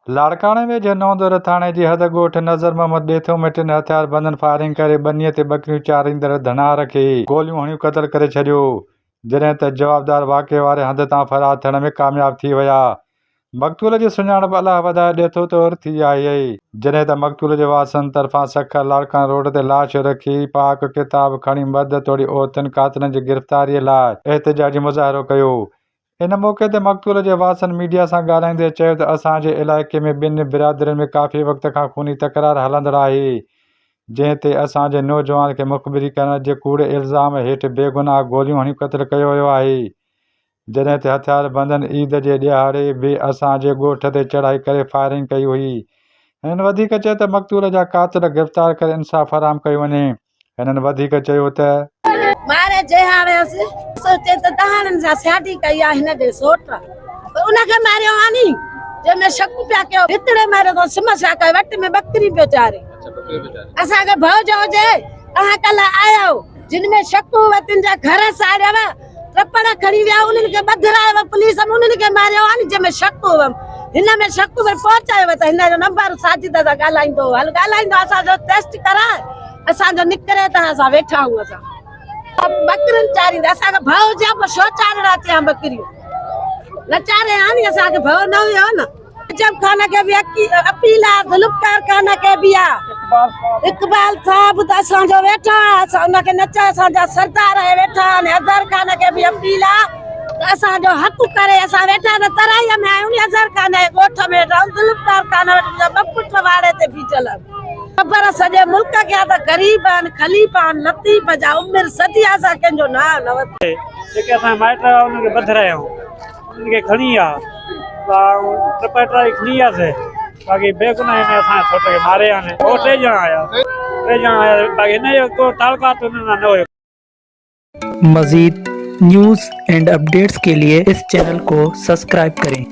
लाड़काणे में जनौंदर थाणे जी हद ॻोठ नज़र मोहम्मद ॾेथो मिटनि हथियार बंदन फायरिंग करे ॿनीअ ते ॿकरियूं चारींदड़ धनार खे गोलियूं हणी क़तल करे छॾियो, जॾहिं त जवाबदार वाक़े वारे हंध तां फरार थियण में कामयाब थी विया। मक़तूल जी सुञाणप अलाह वधाए ॾेथो तौरु थी आहे, जॾहिं त मक़तूल जे वारसनि तरफ़ां सखर लाड़काणे रोड ते लाश रखी पाक किताब खणी मर्द तोड़ी औरतुनि कातिलनि जी गिरफ़्तारीअ लाइ एहतिजाजी मुज़ाहिरो कयो। इन मौक़े ते मक़तूल जे वारसनि मीडिया सां ॻाल्हाईंदे चयो त असांजे इलाइक़े में ॿिनि बिरादरियुनि में काफ़ी वक़्त खां खूनी तकरार हलंदड़ आहे, जंहिं ते असांजे नौजवान खे मुख़बिरी करण जे कूड़े इल्ज़ाम हेठि बेगुनाह गोलियूं हणी क़तलु कयो वियो आहे, जॾहिं त हथियार बंदन ईद जे ॾियारे बि असांजे ॻोठ ते चढ़ाई करे फायरिंग कई हुई। हिननि वधीक चयो त मक़तूल जा कातिल गिरफ़्तार करे इंसाफ़ फराहम कयो वञे। हिननि वधीक चयो त मारे जे हाणे सोचे त तहाणनि सां शादी कई आहे हिन जे सोट उनखे मारियो आनी जंहिंमें शक पिया कयो भितरे मारियो तो समस्या कयो वट में बकरी पियो चारे असांखे भउ जो हुजे तव्हां कल्ह आयो जिन में शक हुआ तिन जा घर साड़ियव ट्रपड़ खणी विया उन्हनि खे ॿधरायो पुलिस उन्हनि खे मारियो आनी जंहिंमें शक हुआ हिन में शक पहुचायो त हिन जो नंबर साजिद सां ॻाल्हाईंदो हल ॻाल्हाईंदो असांजो टेस्ट कराए असांजो निकिरे त असां वेठा आहियूं असां बकरियुनि चारींदा असांखे भउ हुजे छो चारणा अचे बकरियूं न चारे आनी असांखे भउ न हुयो न जब खाना के भी अपील आहे जुल्फकार खाना के भी आहे इकबाल साहब त असांजो वेठा असां उनखे नचा असांजा सरदार आहे वेठा ने अज़हर खान के भी अपील आहे त असांजो हक़ करे असां वेठा त तराईअ में आहियूं नी अज़हर खान जे ॻोठ में जुल्फकार खान ॿ पुट वाड़े ते बीठल ख़बर सॼे मुल्क खे त ग़रीब आहिनि खलीफ़ आहिनि लतीफ़ जा उमिरि सदी असां कंहिंजो नाम न वरितो जेके असां माइट उनखे ॿधाया उनखे खणी आहे ट्रपटाई खणी आयासीं बाक़ी बेगुनाह में असां छोट खे मारे आने वो टे ॼणा आया बाक़ी हिन जो को तालुकात उन्हनि सां न हुयो। मज़ीद न्यूज़ एंड अपडेट्स के लिए इस चैनल को सब्सक्राइब करें।